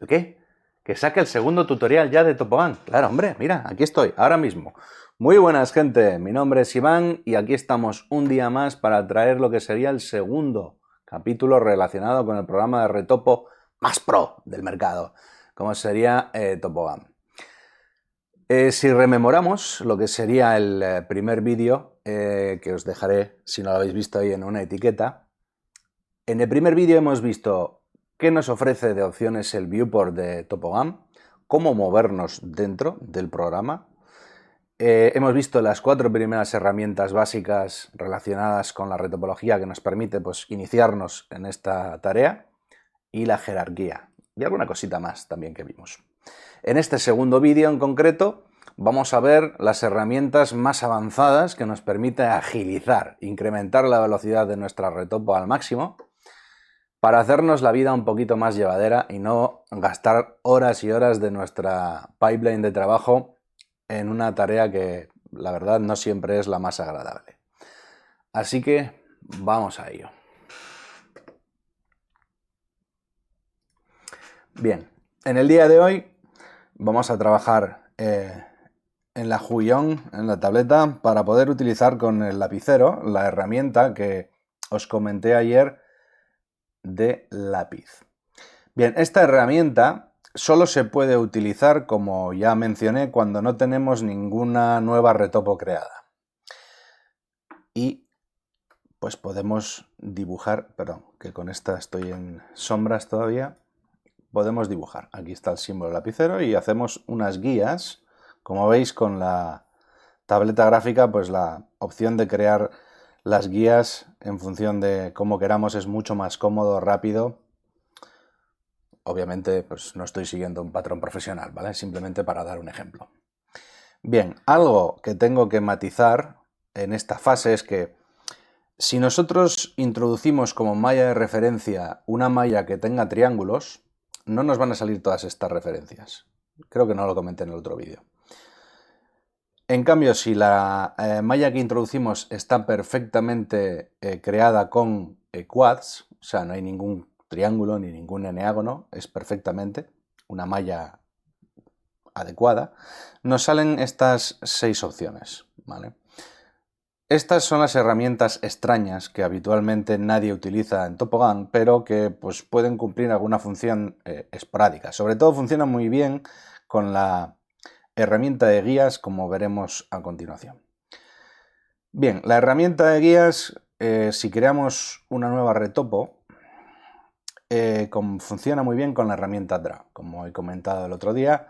¿Qué? Que saque el segundo tutorial ya de Topogán. Claro, hombre, mira, aquí estoy, ahora mismo. Muy buenas, gente. Mi nombre es Iván y aquí estamos un día más para traer lo que sería el segundo capítulo relacionado con el programa de retopo más pro del mercado, como sería Topogán. Si rememoramos lo que sería el primer vídeo, que os dejaré, si no lo habéis visto ahí, en una etiqueta, en el primer vídeo hemos visto qué nos ofrece de opciones el viewport de Topogán, cómo movernos dentro del programa. Hemos visto las 4 primeras herramientas básicas relacionadas con la retopología que nos permite iniciarnos en esta tarea y la jerarquía y alguna cosita más también que vimos. En este segundo vídeo en concreto vamos a ver las herramientas más avanzadas que nos permiten agilizar, incrementar la velocidad de nuestra retopo al máximo para hacernos la vida un poquito más llevadera y no gastar horas y horas de nuestra pipeline de trabajo en una tarea que la verdad no siempre es la más agradable. Así que vamos a ello. Bien, en el día de hoy vamos a trabajar en la Huion, en la tableta, para poder utilizar con el lapicero la herramienta que os comenté ayer de lápiz. Bien, esta herramienta solo se puede utilizar, como ya mencioné, cuando no tenemos ninguna nueva retopo creada. Y pues podemos dibujar, perdón, que con esta estoy en sombras todavía. Podemos dibujar. Aquí está el símbolo lapicero y hacemos unas guías. Como veis, con la tableta gráfica, pues la opción de crear las guías en función de cómo queramos es mucho más cómodo, rápido. Obviamente, pues no estoy siguiendo un patrón profesional, ¿vale? Simplemente para dar un ejemplo. Bien, algo que tengo que matizar en esta fase es que si nosotros introducimos como malla de referencia una malla que tenga triángulos, no nos van a salir todas estas referencias. Creo que no lo comenté en el otro vídeo. En cambio, si la malla que introducimos está perfectamente creada con quads, o sea, no hay ningún triángulo ni ningún eneágono, es perfectamente una malla adecuada, nos salen estas 6 opciones, ¿vale? Estas son las herramientas extrañas que habitualmente nadie utiliza en Topogán, pero que pues, pueden cumplir alguna función esporádica. Sobre todo funcionan muy bien con la herramienta de guías, como veremos a continuación. Bien, la herramienta de guías, si creamos una nueva retopo, funciona muy bien con la herramienta Draw. Como he comentado el otro día,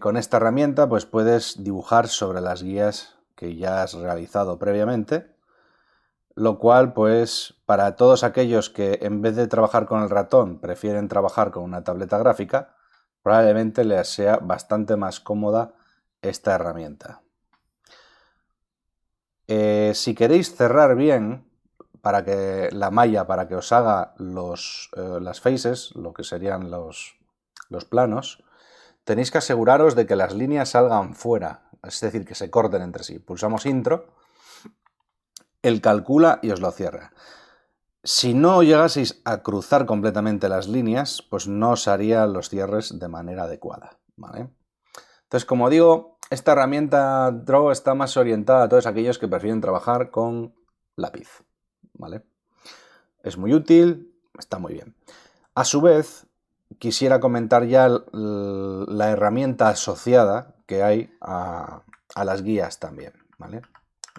con esta herramienta pues puedes dibujar sobre las guías que ya has realizado previamente, lo cual pues para todos aquellos que en vez de trabajar con el ratón prefieren trabajar con una tableta gráfica, probablemente les sea bastante más cómoda esta herramienta. Si queréis cerrar bien para que la malla, para que os haga las faces, lo que serían los planos, tenéis que aseguraros de que las líneas salgan fuera, es decir, que se corten entre sí. Pulsamos intro, él calcula y os lo cierra. Si no llegaseis a cruzar completamente las líneas, pues no os haría los cierres de manera adecuada, ¿vale? Entonces, como digo, esta herramienta Draw está más orientada a todos aquellos que prefieren trabajar con lápiz, ¿vale? Es muy útil, está muy bien. A su vez, quisiera comentar ya la herramienta asociada que hay a las guías también, ¿vale?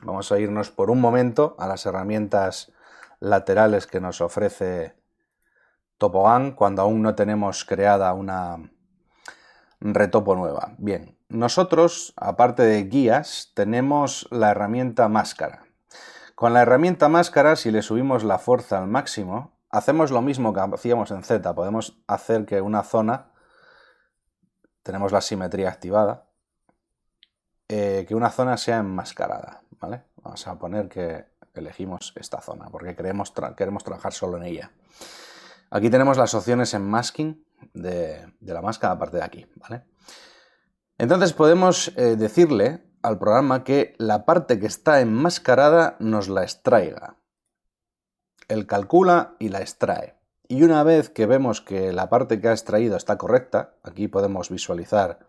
Vamos a irnos por un momento a las herramientas laterales que nos ofrece Topogán cuando aún no tenemos creada una retopo nueva. Bien, nosotros, aparte de guías, tenemos la herramienta máscara. Con la herramienta máscara, si le subimos la fuerza al máximo, hacemos lo mismo que hacíamos en Z. Podemos hacer que una zona, tenemos la simetría activada, que una zona sea enmascarada, ¿vale? Vamos a poner que elegimos esta zona porque queremos trabajar solo en ella. Aquí tenemos las opciones en masking de la máscara, aparte de aquí, ¿vale? Entonces podemos decirle al programa que la parte que está enmascarada nos la extraiga. Él calcula y la extrae. Y una vez que vemos que la parte que ha extraído está correcta, aquí podemos visualizar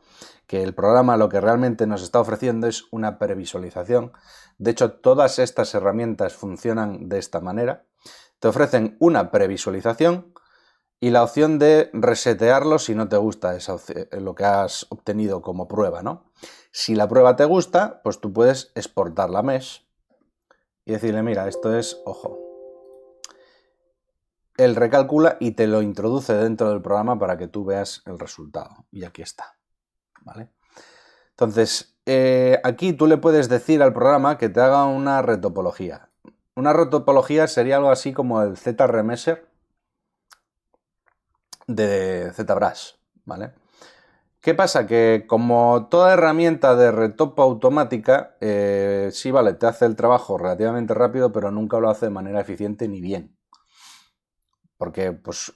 que el programa lo que realmente nos está ofreciendo es una previsualización. De hecho, todas estas herramientas funcionan de esta manera. Te ofrecen una previsualización y la opción de resetearlo si no te gusta lo que has obtenido como prueba, ¿no? Si la prueba te gusta, pues tú puedes exportar la mesh y decirle, mira, esto es, ojo. Él recalcula y te lo introduce dentro del programa para que tú veas el resultado. Y aquí está, ¿vale? Entonces, aquí tú le puedes decir al programa que te haga una retopología. Una retopología sería algo así como el Z-Remesher de ZBrush, ¿vale? ¿Qué pasa? Que como toda herramienta de retopo automática, sí, vale, te hace el trabajo relativamente rápido, pero nunca lo hace de manera eficiente ni bien. Porque, pues,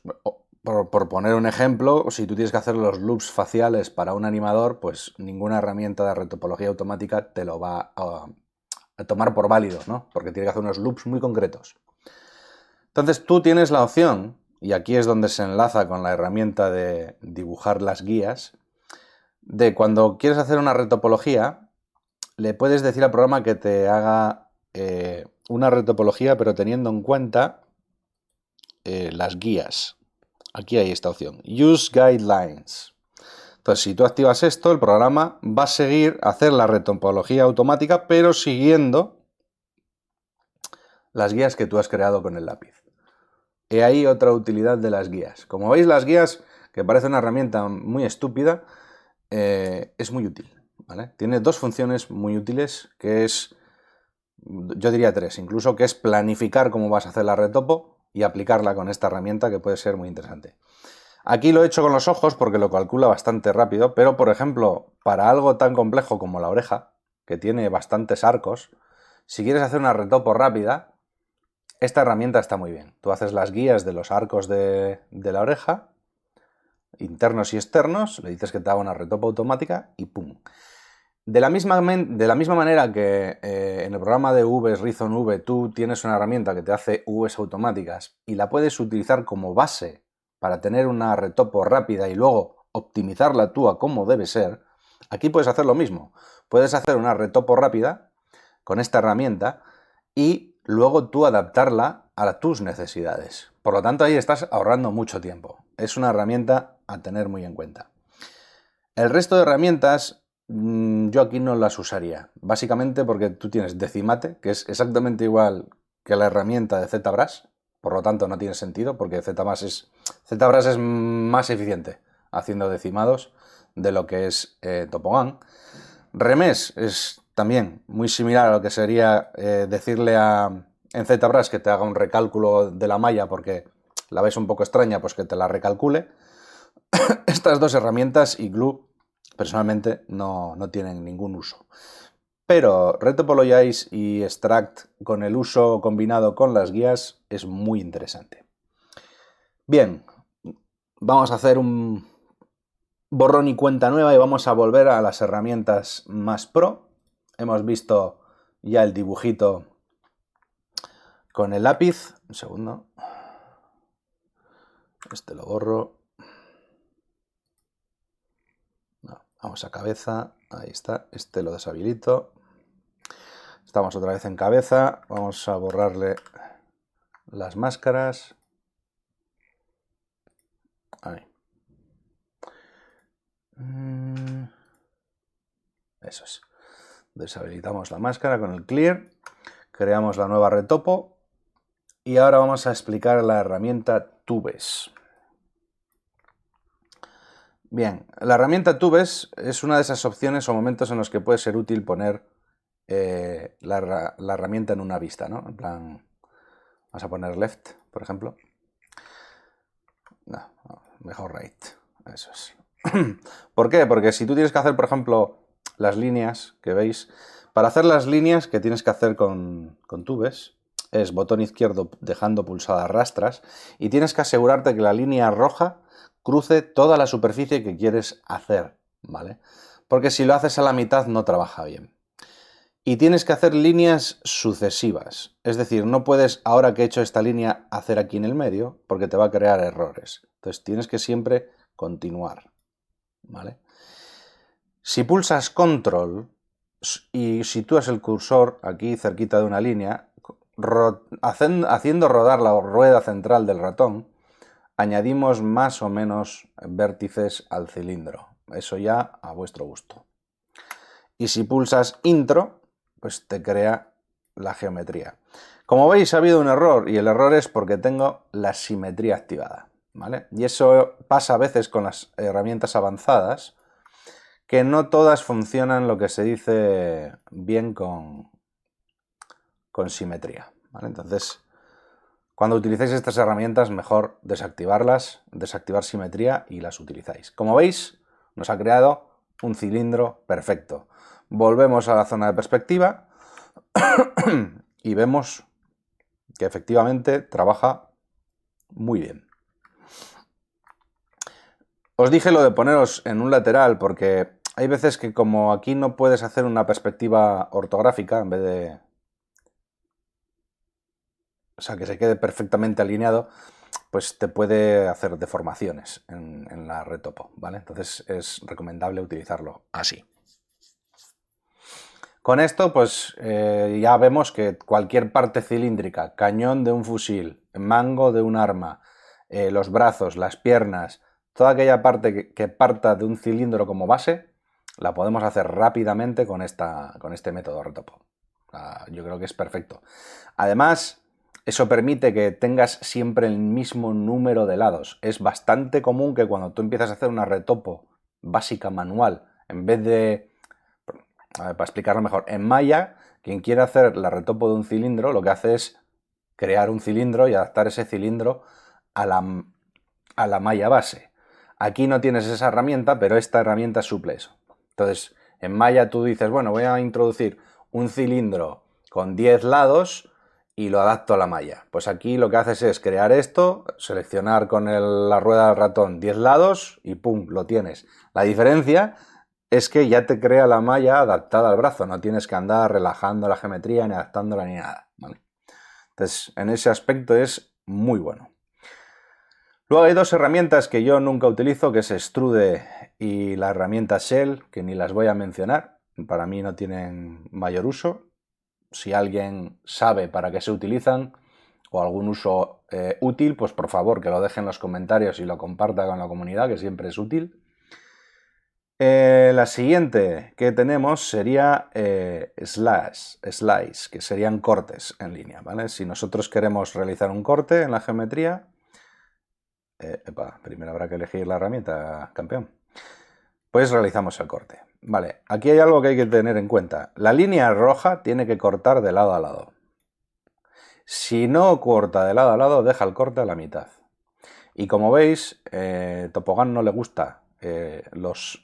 por poner un ejemplo, si tú tienes que hacer los loops faciales para un animador, pues ninguna herramienta de retopología automática te lo va a tomar por válido, ¿no? Porque tiene que hacer unos loops muy concretos. Entonces tú tienes la opción, y aquí es donde se enlaza con la herramienta de dibujar las guías, de cuando quieres hacer una retopología, le puedes decir al programa que te haga una retopología, pero teniendo en cuenta las guías. Aquí hay esta opción, Use Guidelines. Entonces, si tú activas esto, el programa va a seguir a hacer la retopología automática, pero siguiendo las guías que tú has creado con el lápiz. He ahí otra utilidad de las guías. Como veis, las guías, que parece una herramienta muy estúpida, es muy útil, ¿vale? Tiene dos funciones muy útiles, que es, yo diría tres incluso, que es planificar cómo vas a hacer la retopo y aplicarla con esta herramienta, que puede ser muy interesante. Aquí lo he hecho con los ojos porque lo calcula bastante rápido, pero por ejemplo, para algo tan complejo como la oreja, que tiene bastantes arcos, si quieres hacer una retopo rápida, esta herramienta está muy bien. Tú haces las guías de los arcos de la oreja, internos y externos, le dices que te haga una retopo automática y ¡pum! De la misma manera que en el programa de Vs, Reason V, tú tienes una herramienta que te hace Vs automáticas y la puedes utilizar como base para tener una retopo rápida y luego optimizarla tú a como debe ser, aquí puedes hacer lo mismo. Puedes hacer una retopo rápida con esta herramienta y luego tú adaptarla a tus necesidades. Por lo tanto, ahí estás ahorrando mucho tiempo. Es una herramienta a tener muy en cuenta. El resto de herramientas yo aquí no las usaría, básicamente porque tú tienes Decimate, que es exactamente igual que la herramienta de ZBrush, por lo tanto no tiene sentido porque ZBrush es más eficiente haciendo decimados de lo que es Topogan. Remesh es también muy similar a lo que sería decirle en ZBrush que te haga un recálculo de la malla porque la ves un poco extraña, pues que te la recalcule. Estas dos herramientas y Glue personalmente no tienen ningún uso. Pero Retopologize y Extract con el uso combinado con las guías es muy interesante. Bien, vamos a hacer un borrón y cuenta nueva y vamos a volver a las herramientas más pro. Hemos visto ya el dibujito con el lápiz. Un segundo. Este lo borro. No, vamos a cabeza. Ahí está. Este lo deshabilito. Estamos otra vez en cabeza. Vamos a borrarle las máscaras. Ahí. Eso es. Deshabilitamos la máscara con el clear. Creamos la nueva retopo. Y ahora vamos a explicar la herramienta Tubes. Bien, la herramienta Tubes es una de esas opciones o momentos en los que puede ser útil poner la herramienta en una vista, ¿no? En plan, vamos a poner left, por ejemplo. No, mejor right. Eso es. ¿Por qué? Porque si tú tienes que hacer, por ejemplo, las líneas que veis, para hacer las líneas que tienes que hacer con Tubes, es botón izquierdo dejando pulsadas rastras y tienes que asegurarte que la línea roja cruce toda la superficie que quieres hacer, ¿vale? Porque si lo haces a la mitad no trabaja bien. Y tienes que hacer líneas sucesivas. Es decir, no puedes, ahora que he hecho esta línea, hacer aquí en el medio, porque te va a crear errores. Entonces tienes que siempre continuar, ¿vale? Si pulsas Control y sitúas el cursor aquí cerquita de una línea, haciendo rodar la rueda central del ratón, añadimos más o menos vértices al cilindro. Eso ya a vuestro gusto. Y si pulsas Intro, pues te crea la geometría. Como veis, ha habido un error, y el error es porque tengo la simetría activada, ¿vale? Y eso pasa a veces con las herramientas avanzadas, que no todas funcionan lo que se dice bien con simetría, ¿vale? Entonces, cuando utilicéis estas herramientas, mejor desactivarlas, desactivar simetría y las utilizáis. Como veis, nos ha creado un cilindro perfecto. Volvemos a la zona de perspectiva y vemos que efectivamente trabaja muy bien. Os dije lo de poneros en un lateral porque hay veces que como aquí no puedes hacer una perspectiva ortográfica en vez de... O sea, que se quede perfectamente alineado, pues te puede hacer deformaciones en la retopo, ¿vale? Entonces es recomendable utilizarlo así. Con esto, pues ya vemos que cualquier parte cilíndrica, cañón de un fusil, mango de un arma, los brazos, las piernas, toda aquella parte que parta de un cilindro como base, la podemos hacer rápidamente con este método retopo. Yo creo que es perfecto. Además, eso permite que tengas siempre el mismo número de lados. Es bastante común que cuando tú empiezas a hacer una retopo básica manual, en vez de... para explicarlo mejor, en Maya, quien quiere hacer la retopo de un cilindro, lo que hace es crear un cilindro y adaptar ese cilindro a la malla base. Aquí no tienes esa herramienta, pero esta herramienta suple eso. Entonces, en Maya tú dices, bueno, voy a introducir un cilindro con 10 lados y lo adapto a la malla. Pues aquí lo que haces es crear esto, seleccionar con la rueda del ratón 10 lados y ¡pum!, lo tienes. La diferencia es que ya te crea la malla adaptada al brazo, no tienes que andar relajando la geometría ni adaptándola ni nada, ¿vale? Entonces, en ese aspecto es muy bueno. Luego hay dos herramientas que yo nunca utilizo, que es Extrude y la herramienta Shell, que ni las voy a mencionar, para mí no tienen mayor uso. Si alguien sabe para qué se utilizan o algún uso útil, pues por favor que lo deje en los comentarios y lo comparta con la comunidad, que siempre es útil. La siguiente que tenemos sería slice, que serían cortes en línea, ¿vale? Si nosotros queremos realizar un corte en la geometría, primero habrá que elegir la herramienta, campeón. Pues realizamos el corte. Vale, aquí hay algo que hay que tener en cuenta. La línea roja tiene que cortar de lado a lado. Si no corta de lado a lado, deja el corte a la mitad. Y como veis, Topogán no le gusta los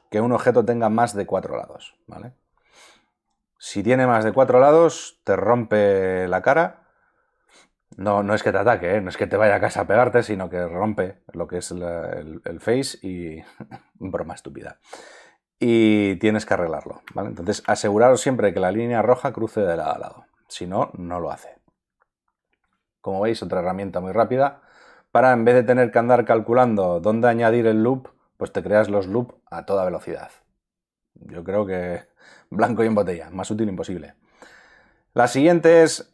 que un objeto tenga más de 4 lados, ¿vale? Si tiene más de 4 lados, te rompe la cara. No es que te ataque, no es que te vaya a casa a pegarte, sino que rompe lo que es el face y... broma estúpida. Y tienes que arreglarlo, ¿vale? Entonces, aseguraros siempre que la línea roja cruce de lado a lado. Si no, no lo hace. Como veis, otra herramienta muy rápida para, en vez de tener que andar calculando dónde añadir el loop, pues te creas los loops a toda velocidad. Yo creo que blanco y en botella, más útil imposible. La siguiente es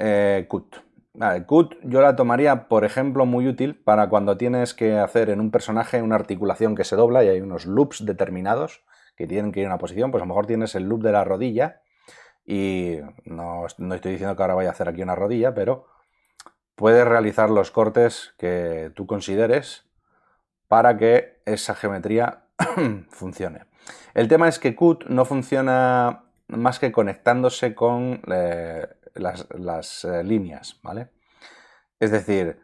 Cut. Vale, Cut yo la tomaría, por ejemplo, muy útil para cuando tienes que hacer en un personaje una articulación que se dobla y hay unos loops determinados que tienen que ir a una posición. Pues a lo mejor tienes el loop de la rodilla y no estoy diciendo que ahora vaya a hacer aquí una rodilla, pero puedes realizar los cortes que tú consideres para que esa geometría funcione. El tema es que Cut no funciona más que conectándose con las líneas, ¿vale? Es decir,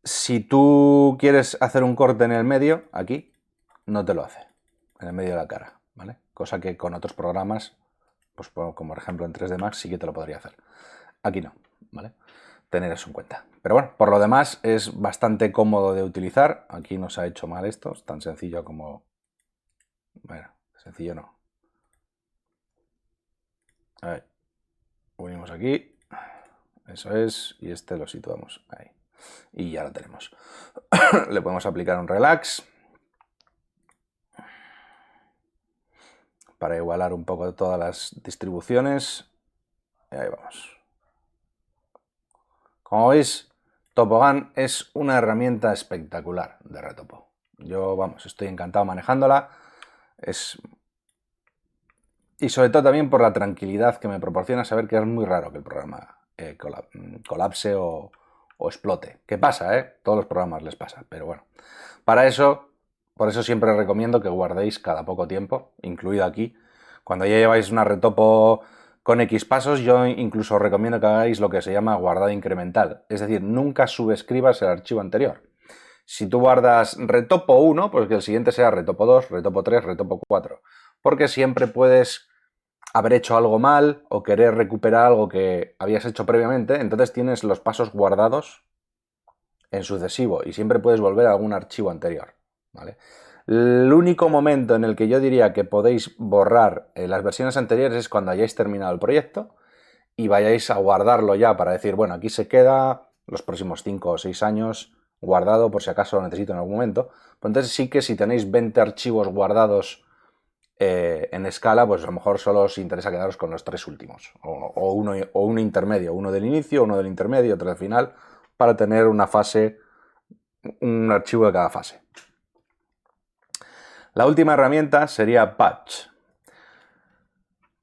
si tú quieres hacer un corte en el medio, aquí, no te lo hace, en el medio de la cara, ¿vale? Cosa que con otros programas, pues como por ejemplo en 3D Max, sí que te lo podría hacer. Aquí no, ¿vale? Tener eso en cuenta. Pero bueno, por lo demás es bastante cómodo de utilizar. Aquí no se ha hecho mal esto, es tan sencillo como... Bueno, sencillo no. A ver, unimos aquí, eso es, y este lo situamos ahí. Y ya lo tenemos. Le podemos aplicar un relax para igualar un poco todas las distribuciones. Y ahí vamos. Como veis, Topogan es una herramienta espectacular de retopo. Yo, vamos, estoy encantado manejándola. Y sobre todo también por la tranquilidad que me proporciona saber que es muy raro que el programa colapse o explote. ¿Qué pasa, eh? Todos los programas les pasa, pero bueno. Por eso siempre recomiendo que guardéis cada poco tiempo, incluido aquí. Cuando ya lleváis una retopo con X pasos, yo incluso recomiendo que hagáis lo que se llama guardado incremental. Es decir, nunca subescribas el archivo anterior. Si tú guardas retopo 1, pues que el siguiente sea retopo 2, retopo 3, retopo 4. Porque siempre puedes haber hecho algo mal o querer recuperar algo que habías hecho previamente, entonces tienes los pasos guardados en sucesivo y siempre puedes volver a algún archivo anterior, ¿vale? El único momento en el que yo diría que podéis borrar las versiones anteriores es cuando hayáis terminado el proyecto y vayáis a guardarlo ya para decir, bueno, aquí se queda los próximos 5 o 6 años guardado por si acaso lo necesito en algún momento. Pues entonces sí que si tenéis 20 archivos guardados en escala, pues a lo mejor solo os interesa quedaros con los 3 últimos, o uno intermedio, uno del inicio, uno del intermedio, otro del final, para tener una fase, un archivo de cada fase. La última herramienta sería Patch.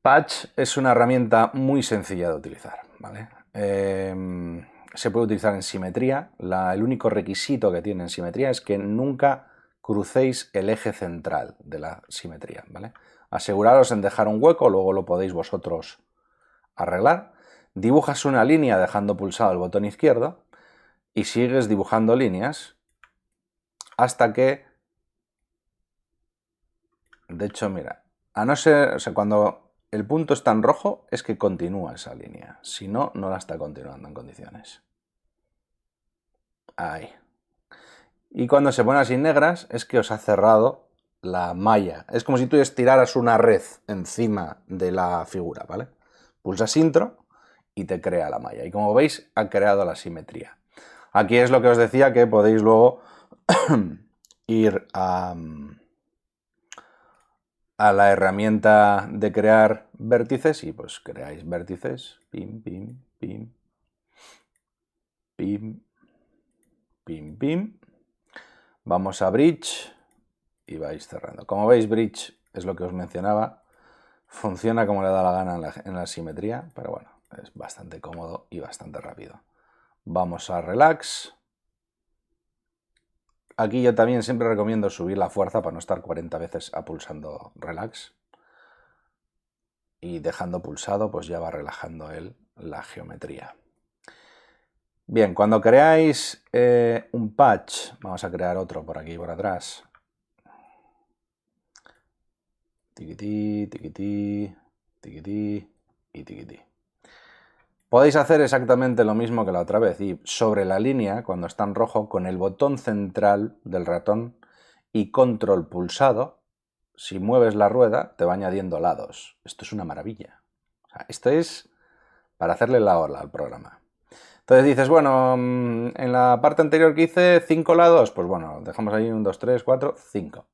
Patch es una herramienta muy sencilla de utilizar, ¿vale? Se puede utilizar en simetría. El único requisito que tiene en simetría es que nunca crucéis el eje central de la simetría, ¿vale? Aseguraros en dejar un hueco, luego lo podéis vosotros arreglar. Dibujas una línea dejando pulsado el botón izquierdo y sigues dibujando líneas hasta que... De hecho, mira, a no ser... O sea, cuando el punto está en rojo es que continúa esa línea. Si no, no la está continuando en condiciones. Ahí. Y cuando se pone así negras es que os ha cerrado la malla. Es como si tú estiraras una red encima de la figura, ¿vale? Pulsas intro y te crea la malla. Y como veis, ha creado la simetría. Aquí es lo que os decía, que podéis luego ir a la herramienta de crear vértices y pues creáis vértices. Pim, pim, pim. Pim, pim, pim. Vamos a Bridge y vais cerrando. Como veis, Bridge es lo que os mencionaba. Funciona como le da la gana en la simetría, pero bueno, es bastante cómodo y bastante rápido. Vamos a Relax. Aquí yo también siempre recomiendo subir la fuerza para no estar 40 veces pulsando Relax. Y dejando pulsado, pues ya va relajando él la geometría. Bien, cuando creáis un patch, vamos a crear otro por aquí por atrás. Tiquití, tiquití, tiquití y tiquití. Podéis hacer exactamente lo mismo que la otra vez y sobre la línea, cuando está en rojo, con el botón central del ratón y control pulsado, si mueves la rueda te va añadiendo lados. Esto es una maravilla. O sea, esto es para hacerle la ola al programa. Entonces dices, bueno, en la parte anterior que hice 5 lados, pues bueno, dejamos ahí 1, 2, 3, 4, 5.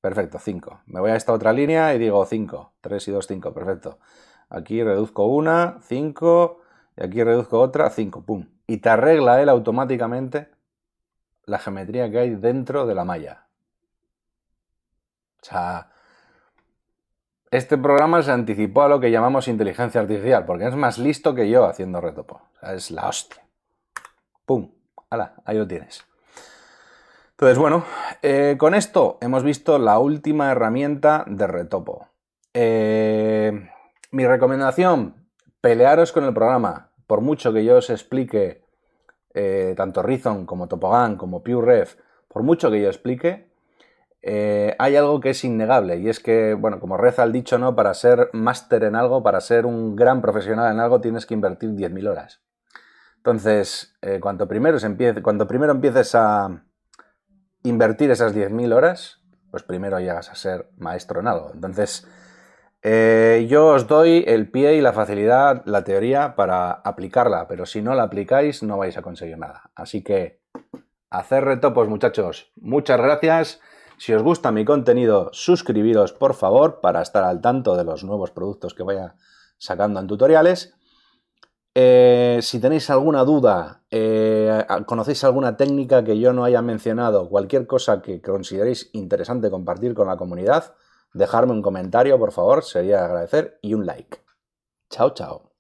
Perfecto, 5. Me voy a esta otra línea y digo 5. 3 y 2, 5. Perfecto. Aquí reduzco una, 5. Y aquí reduzco otra, 5. Pum. Y te arregla él automáticamente la geometría que hay dentro de la malla. O sea, este programa se anticipó a lo que llamamos inteligencia artificial, porque es más listo que yo haciendo retopo. O sea, es la hostia. ¡Pum! ¡Hala! Ahí lo tienes. Entonces, bueno, con esto hemos visto la última herramienta de retopo. Mi recomendación, pelearos con el programa. Por mucho que yo os explique tanto Reason como Topogan como PureRef, por mucho que yo explique, hay algo que es innegable y es que, bueno, como reza el dicho, ¿no? Para ser máster en algo, para ser un gran profesional en algo, tienes que invertir 10.000 horas. Entonces, cuanto primero empieces a invertir esas 10.000 horas, pues primero llegas a ser maestro en algo. Entonces, yo os doy el pie y la facilidad, la teoría, para aplicarla, pero si no la aplicáis no vais a conseguir nada. Así que, hacer retopos, muchachos. Muchas gracias. Si os gusta mi contenido, suscribiros, por favor, para estar al tanto de los nuevos productos que vaya sacando en tutoriales. Si tenéis alguna duda, conocéis alguna técnica que yo no haya mencionado, cualquier cosa que consideréis interesante compartir con la comunidad, dejadme un comentario, por favor, sería de agradecer, y un like. Chao, chao.